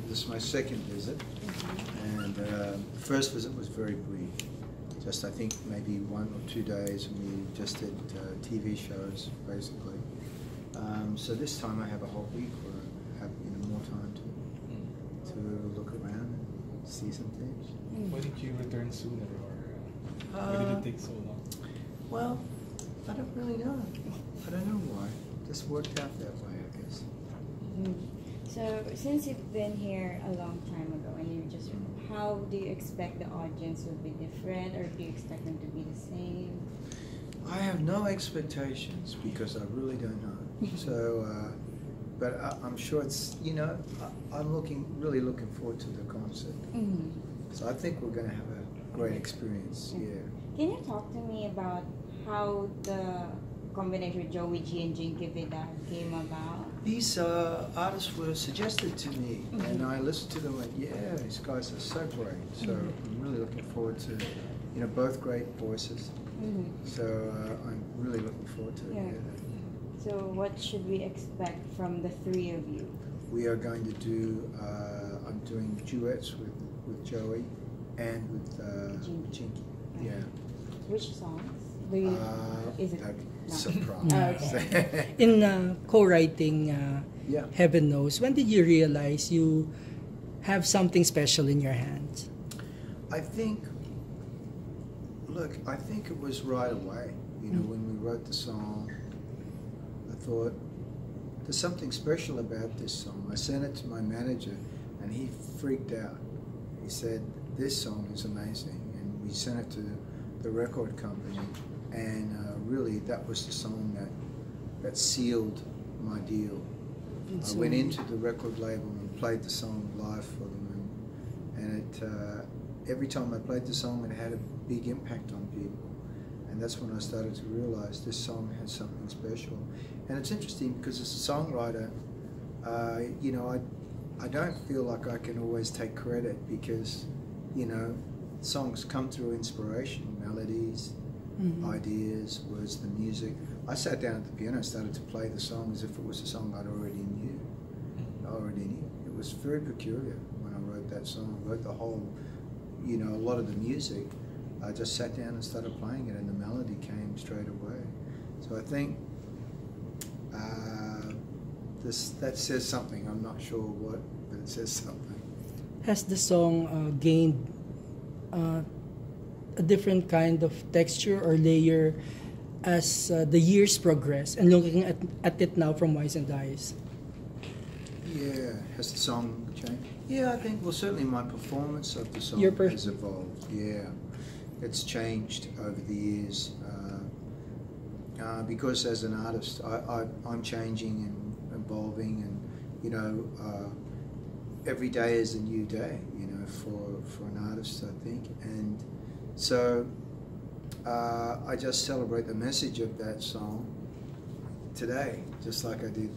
this is my second visit, and the first visit was very brief. Just I think maybe 1 or 2 days, and we just did TV shows basically. So this time I have a whole week where I have more time to look around and see some things. Why did you return sooner, or why did it take so long? Well, I don't really know. I don't know why. Just worked out that way, I guess. So, since you've been here a long time ago, and how do you expect the audience will be different, or do you expect them to be the same? I have no expectations because I really don't know. So, but I'm sure it's, I'm really looking forward to the concert. So I think we're going to have a great experience. Yeah. Can you talk to me about how the combination with Joey G and Jinky Vidal came about? These artists were suggested to me, and I listened to them and went, yeah, these guys are so great. So I'm really looking forward to, both great voices. So I'm really looking forward to it. Yeah. So what should we expect from the three of you? We are going to do, I'm doing duets with Joey and with Jinky. Yeah. Which songs? Do you, is it? Surprise. Okay. In co-writing Heaven Knows, when did you realize you have something special in your hands? I think it was right away. When we wrote the song, I thought, there's something special about this song. I sent it to my manager, and he freaked out. He said, this song is amazing. And we sent it to the record company, and really that was the song that sealed my deal. I went into the record label and played the song live for them, and every time I played the song, it had a big impact on people. And that's when I started to realize this song has something special. And it's interesting because as a songwriter, I don't feel like I can always take credit because, songs come through inspiration, melodies, ideas, words, the music. I sat down at the piano and started to play the song as if it was a song I already knew. It was very peculiar when I wrote that song. I wrote the whole, a lot of the music. I just sat down and started playing it, and the melody came straight away. So I think that says something. I'm not sure what, but it says something. Has the song gained a different kind of texture or layer as the years progress, and looking at it now from Wise and Dice? Yeah, has the song changed? Yeah, I think, certainly my performance of the song has evolved. Yeah, it's changed over the years because as an artist, I'm changing and evolving, and every day is a new day, for an artist, I think. And so I just celebrate the message of that song today, just like I did,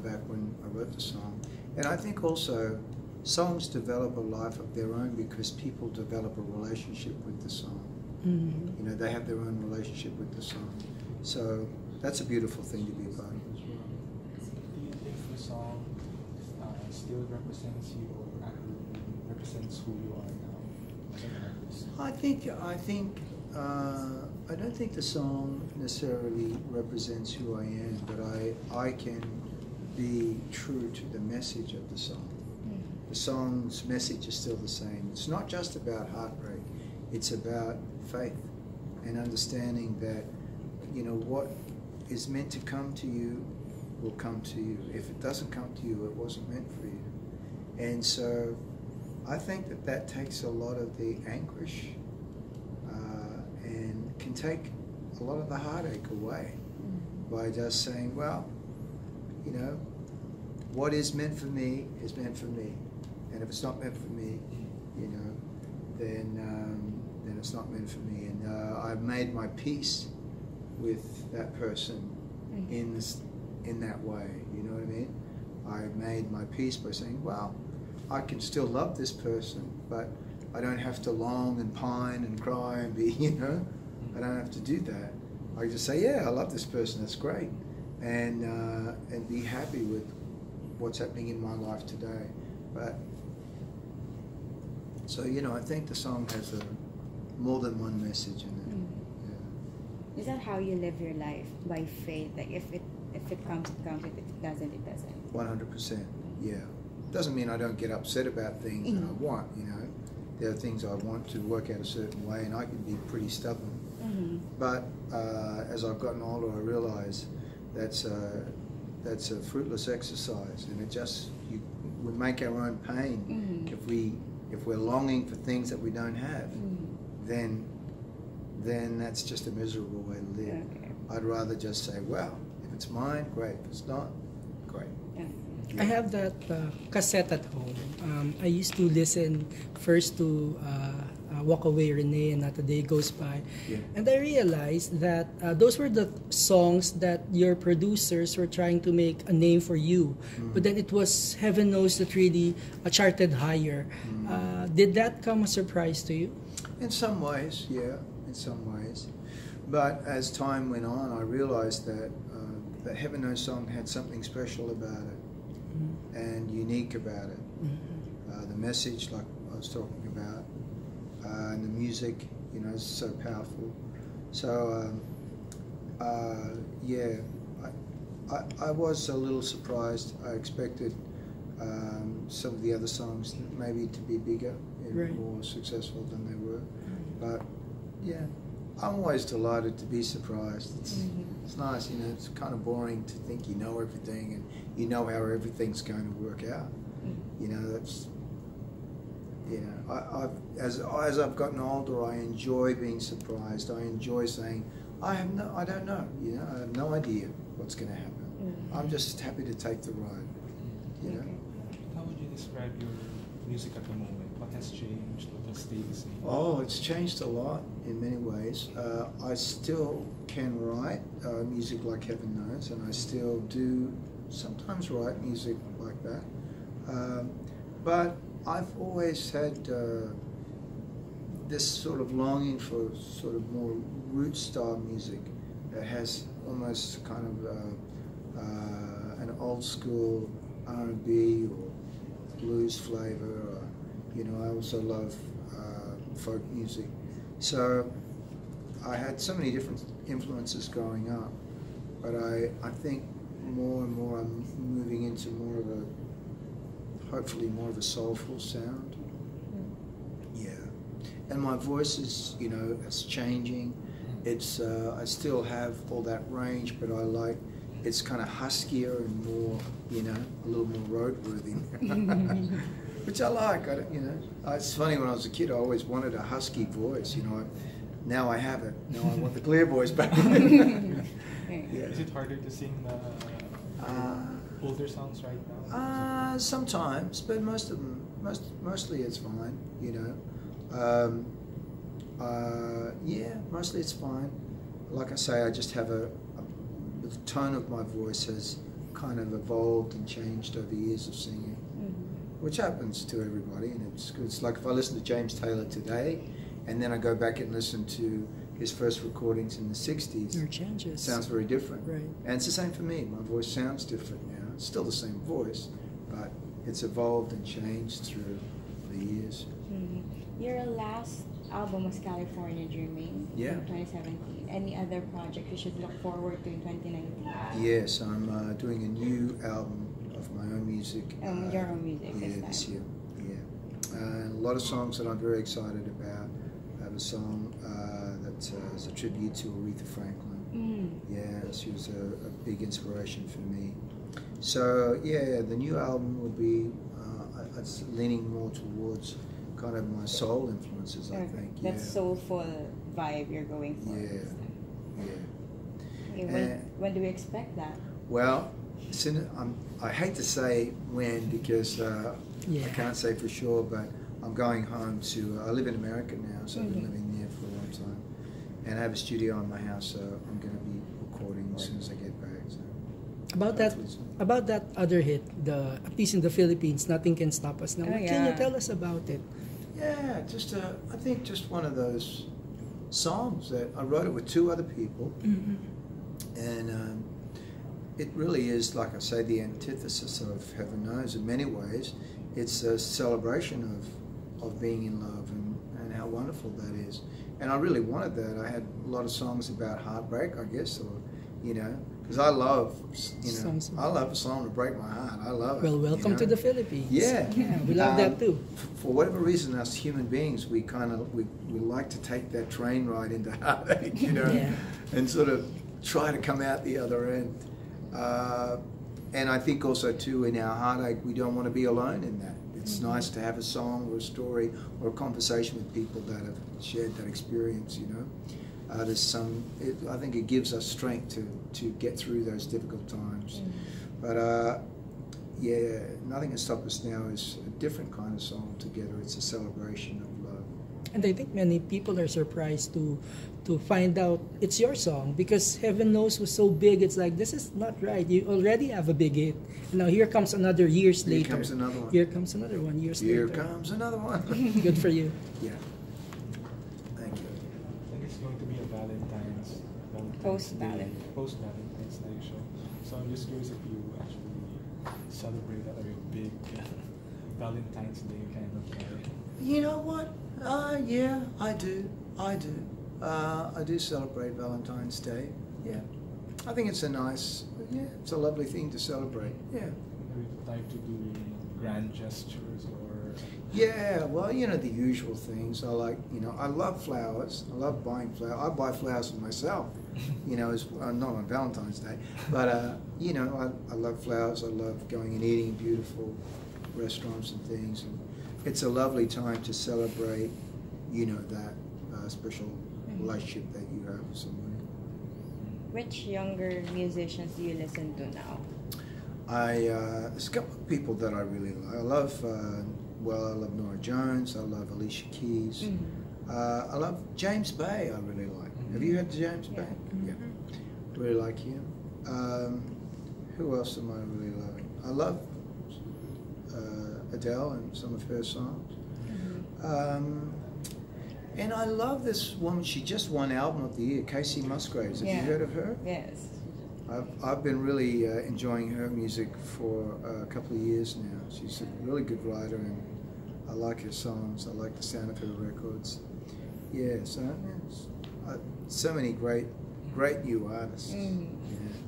back when I wrote the song. And I think also songs develop a life of their own because people develop a relationship with the song. They have their own relationship with the song. So that's a beautiful thing to be a part of as well. Do you think the song still represents you, or accurately represents who you are now as an artist? I don't think the song necessarily represents who I am, but I can be true to the message of the song. The song's message is still the same. It's not just about heartbreak. It's about faith and understanding that, what is meant to come to you will come to you. If it doesn't come to you, it wasn't meant for you. And so I think that takes a lot of the anguish and can take a lot of the heartache away by just saying, well, what is meant for me is meant for me. And if it's not meant for me, then it's not meant for me. And I've made my peace with that person in that way. You know what I mean? I've made my peace by saying, well, I can still love this person, but I don't have to long and pine and cry and be, I don't have to do that. I just say, yeah, I love this person. That's great, and be happy with what's happening in my life today. But so I think the song has more than one message in it. Yeah. Is that how you live your life, by faith? Like if it comes, it comes. If it doesn't, it doesn't. 100%. Yeah. Doesn't mean I don't get upset about things that I want. There are things I want to work out a certain way, and I can be pretty stubborn. But as I've gotten older, I realise that's a fruitless exercise, and we make our own pain if we're longing for things that we don't have. Then that's just a miserable way to live. Okay. I'd rather just say, well, if it's mine, great. If it's not, great. I have that cassette at home. I used to listen first to Walk Away Renee and Not a Day Goes By. Yeah. And I realized that those were the songs that your producers were trying to make a name for you. But then it was Heaven Knows that really charted higher. Did that come a surprise to you? In some ways, yeah, in some ways. But as time went on, I realized that the Heaven Knows song had something special about it and unique about it. The message, like I was talking about, and the music, is so powerful. So, yeah, I was a little surprised. I expected some of the other songs maybe to be bigger and more successful than they were. But, yeah, I'm always delighted to be surprised. It's nice, it's kind of boring to think you know everything and you know how everything's going to work out. That's, as I've gotten older, I enjoy being surprised. I enjoy saying, I don't know, I have no idea what's going to happen. I'm just happy to take the ride, How would you describe your music at the moment? What has changed? What has stayed the same? Oh, it's changed a lot in many ways. I still can write music like Heaven Knows, and I still do sometimes write music like that. But I've always had this sort of longing for sort of more root style music that has almost kind of an old school R&B or blues flavor. I also love folk music. So I had so many different influences growing up, but I think more and more I'm moving into hopefully more of a soulful sound. Yeah. And my voice is, it's changing. It's I still have all that range, but it's kind of huskier and more, a little more roadworthy. Which I like. It's funny, when I was a kid, I always wanted a husky voice. Now I have it. Now I want the clear voice back. Yeah. Is it harder to sing older songs right now? Sometimes, but mostly it's fine. Yeah, mostly it's fine. Like I say, I just have the tone of my voice has kind of evolved and changed over years of singing. Which happens to everybody, and it's good. It's like if I listen to James Taylor today, and then I go back and listen to his first recordings in the 60s. There are changes. It sounds very different. Right. And it's the same for me. My voice sounds different now. It's still the same voice, but it's evolved and changed through the years. Your last album was California Dreaming in 2017. Any other project we should look forward to in 2019? Yes, I'm doing a new album of my own music. Your own music this year. Yeah. And a lot of songs that I'm very excited about. I have a song that is a tribute to Aretha Franklin. Yeah, she was a big inspiration for me. So yeah, the new album will be it's leaning more towards kind of my soul influences, I think. That soulful vibe you're going for. Yeah. Okay, when do we expect that? Well, I hate to say when, because I can't say for sure, but I'm going home I live in America now, so I've been living there for a long time. And I have a studio in my house, so I'm going to be recording as soon as I get back. So About that other hit, at least in the Philippines, Nothing Can Stop Us Now. Can you tell us about it? Yeah, I think just one of those songs that I wrote it with two other people. And it really is, like I say, the antithesis of Heaven Knows in many ways. it's a celebration of being in love and how wonderful that is. And I really wanted that. I had a lot of songs about heartbreak, I guess, or, you know, because I love, you know, Songs I love a song to break my heart. I love it. Well, welcome you to know? the Philippines. Yeah. Yeah, we love that too. For whatever reason, us human beings, we like to take that train ride into heartache, you know, Yeah. and sort of try to come out the other end. And I think also too, in our heartache, we don't want to be alone in that. It's nice to have a song or a story or a conversation with people that have shared that experience, you know. I think it gives us strength to get through those difficult times. But yeah, Nothing Can Stop Us Now is a different kind of song together. It's a celebration of love. And I think many people are surprised to find out it's your song, because Heaven Knows was so big. It's like, this is not right. You already have a big hit. And now here comes another years Here later. comes another one. Here comes another one years Here later. comes another one. Good for you. Yeah. Thank you. I think it's going to be a Valentine's post-Valentine's Day show. So I'm just curious if you actually celebrate that, or a big Valentine's Day kind of guy. You know what? Yeah, I do. I do celebrate Valentine's Day. Yeah. I think it's it's a lovely thing to celebrate. Yeah. Are you the type to do grand gestures or? Yeah, well, you know, the usual things. I love flowers. I love buying flowers. I buy flowers for myself, you know, not on Valentine's Day. But, you know, I love flowers. I love going and eating in beautiful restaurants and things. And it's a lovely time to celebrate, you know, that special relationship that you have with somebody. Which younger musicians do you listen to now? There's a couple of people that I really like. I love Norah Jones. I love Alicia Keys. I love James Bay. I really like. Have you heard James Bay? Yeah, really like him. Who else am I really loving? I love Adele and some of her songs. And I love this woman. She just won Album of the Year, Casey Musgraves. Have you heard of her? Yes. I've been really enjoying her music for a couple of years now. She's a really good writer, and I like her songs. I like the sound of her records. Yeah, so many great new artists. Yeah,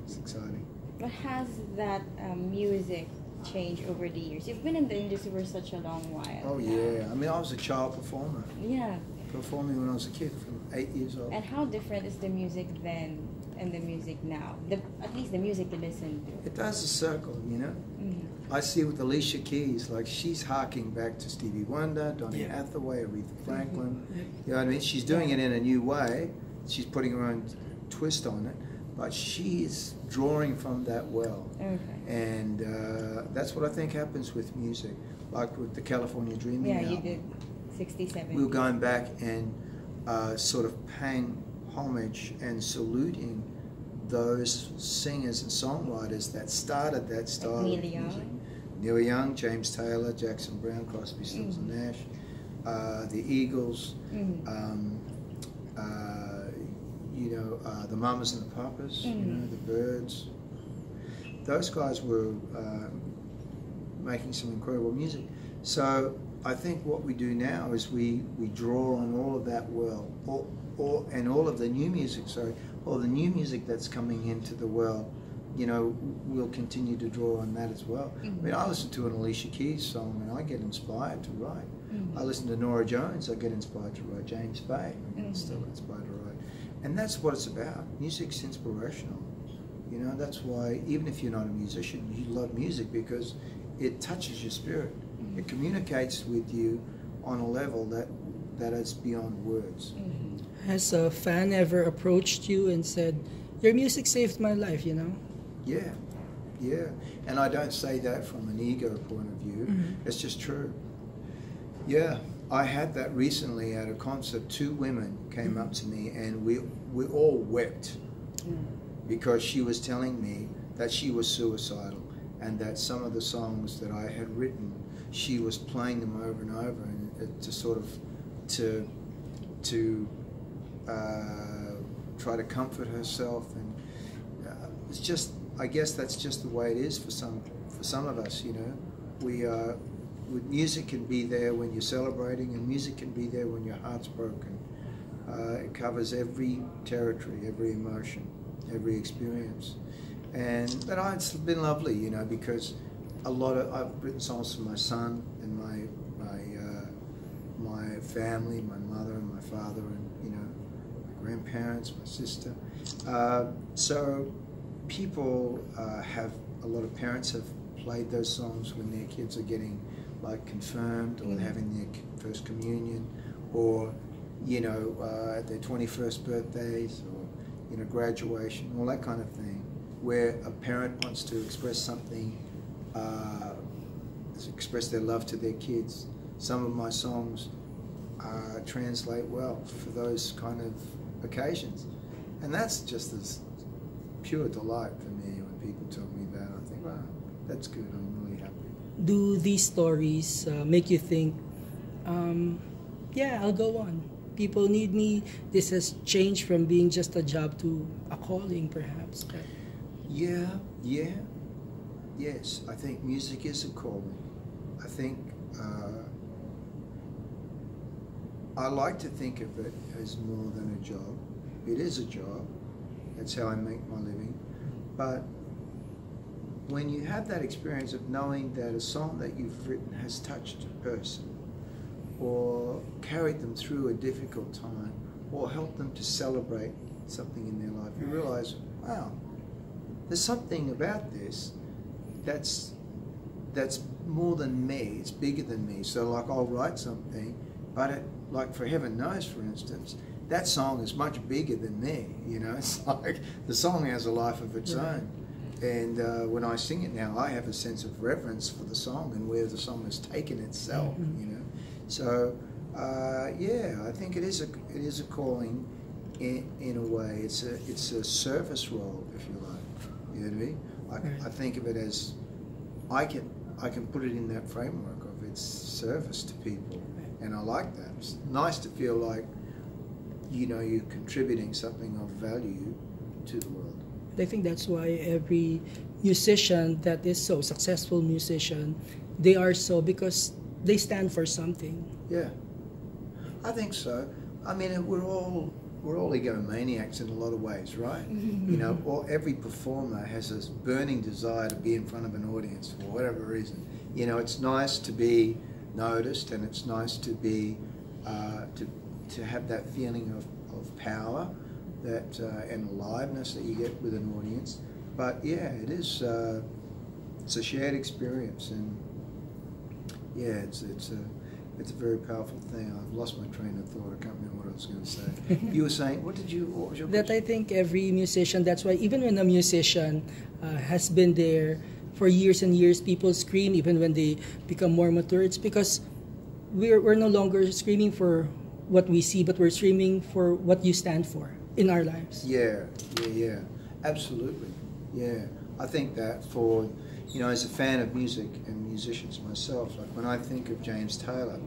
it's exciting. But has that music changed over the years? You've been in the industry for such a long while. Oh now. yeah, I mean, I was a child performer. Yeah. Performing when I was a kid, from 8 years old. And how different is the music then and the music now? At least the music you listen to. It does a circle, you know. I see with Alicia Keys, like she's harking back to Stevie Wonder, Donny Hathaway, Aretha Franklin. You know what I mean? She's doing it in a new way. She's putting her own twist on it, but she's drawing from that well. Okay. And that's what I think happens with music, like with the California Dreaming Yeah, album. you did 67. We were going back and sort of paying homage and saluting those singers and songwriters that started that style Like Neil of music. Young? Neil Young, James Taylor, Jackson Browne, Crosby, Stills and Nash, the Eagles, you know, the Mamas and the Papas, you know, the Byrds. Those guys were making some incredible music. So I think what we do now is we draw on all of that well, and all of the new music, all the new music that's coming into the well, you know, we'll continue to draw on that as well. I mean, I listen to an Alicia Keys song and I get inspired to write. I listen to Norah Jones, I get inspired to write. James Bay, I get still inspired to write. And that's what it's about. Music's inspirational. You know, that's why even if you're not a musician, you love music because it touches your spirit. It communicates with you on a level that is beyond words. Has a fan ever approached you and said, your music saved my life, you know? Yeah. And I don't say that from an ego point of view. It's just true. Yeah, I had that recently at a concert. 2 women came up to me and we all wept because she was telling me that she was suicidal and that some of the songs that I had written, she was playing them over and over, and to sort of to try to comfort herself. And it's just, I guess that's just the way it is for some of us. You know, music can be there when you're celebrating, and music can be there when your heart's broken. It covers every territory, every emotion, every experience. But it's been lovely, you know, because I've written songs for my son and my family, my mother and my father, and you know, my grandparents, my sister. So people a lot of parents have played those songs when their kids are getting like confirmed or having their first communion, or you know, at their 21st birthdays, or you know, graduation, all that kind of thing, where a parent wants to express something, express their love to their kids. Some of my songs translate well for those kind of occasions, and that's just as pure delight for me when people tell me that. I think, wow, that's good. I'm really happy. Do these stories make you think, yeah, I'll go on? People need me. This has changed from being just a job to a calling, perhaps. Yes. I think music is a calling. I think I like to think of it as more than a job. It is a job. That's how I make my living. But when you have that experience of knowing that a song that you've written has touched a person, or carried them through a difficult time, or helped them to celebrate something in their life, you realize, wow, there's something about this that's more than me, it's bigger than me. So like, I'll write something, but like for Heaven Knows, for instance, that song is much bigger than me, you know. It's like the song has a life of its own. And when I sing it now, I have a sense of reverence for the song and where the song has taken itself, you know. So yeah, I think it is a calling in a way. It's a service role, if you like. You know what I mean? I think of it as I can put it in that framework of its service to people, and I like that. It's nice to feel like, you know, you're contributing something of value to the world. I think that's why every musician that is so successful musician, they are so because they stand for something. Yeah, I think so. I mean, we're all egomaniacs in a lot of ways, right? You know, every performer has this burning desire to be in front of an audience for whatever reason. You know, it's nice to be noticed, and it's nice to be to have that feeling of power, that and aliveness that you get with an audience. But yeah, it's a shared experience, and yeah, it's a very powerful thing. I've lost my train of thought. I can't remember what I was going to say. You were saying, what was your That question? I think every musician, that's why even when a musician has been there for years and years, people scream even when they become more mature. It's because we're no longer screaming for what we see, but we're screaming for what you stand for in our lives. Yeah, absolutely. Yeah, I think that for, you know, as a fan of music and musicians myself, like when I think of James Taylor,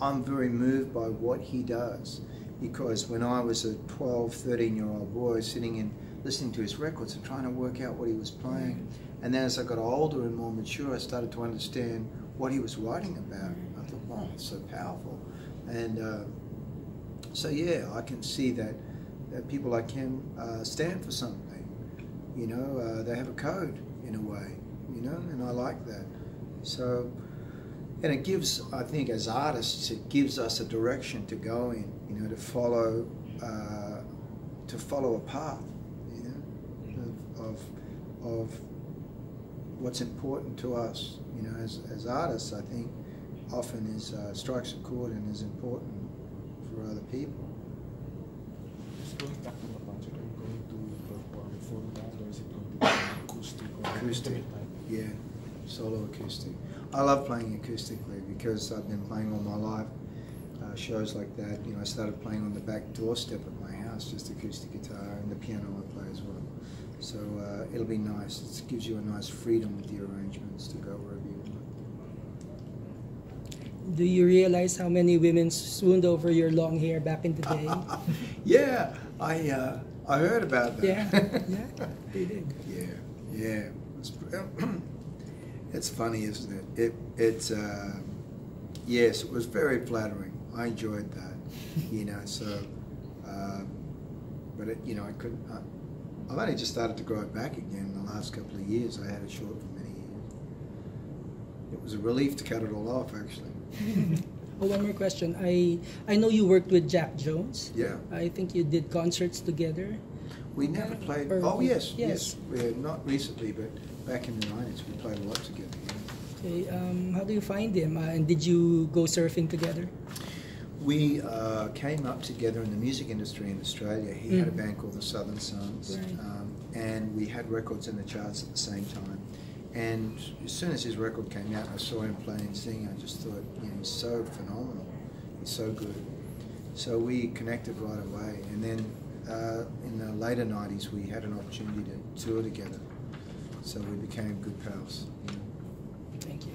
I'm very moved by what he does, because when I was a 12, 13-year-old boy sitting in listening to his records and trying to work out what he was playing, and then as I got older and more mature, I started to understand what he was writing about. I thought, wow, it's so powerful. And so yeah, I can see that people like him stand for something. You know, they have a code in a way, you know, and I like that. So, and it gives, I think, as artists, it gives us a direction to go in, you know, to follow a path, you know, of what's important to us. You know, as artists, I think often strikes a chord and is important for other people. Just going back to the project, are you going to perform full band, or is it going to be acoustic or Acoustic, intimate type? yeah, solo acoustic. I love playing acoustically because I've been playing all my life. Shows like that, you know, I started playing on the back doorstep of my house, just acoustic guitar, and the piano I play as well. So it'll be nice. It gives you a nice freedom with the arrangements to go wherever you want. Do you realize how many women swooned over your long hair back in the day? Yeah, I heard about that. Yeah, they did. Yeah. It's funny, isn't it? It's yes, it was very flattering. I enjoyed that, you know. So, but it, you know, I couldn't. I've only just started to grow it back again in the last couple of years. I had it short for many years. It was a relief to cut it all off, actually. Oh, one more question. I know you worked with Jack Jones. Yeah. I think you did concerts together. We never played. Or- Oh yes, yes. yes. Not recently, but back in the '90s, we played a lot together. Yeah. Okay, how do you find him? And did you go surfing together? We came up together in the music industry in Australia. He had a Mm. band called the Southern Sons, Right. and we had records in the charts at the same time. And as soon as his record came out, I saw him playing and singing. I just thought, you know, he's so phenomenal. He's so good. So we connected right away. And then in the later '90s, we had an opportunity to tour together. So we became good pals. You know. Thank you.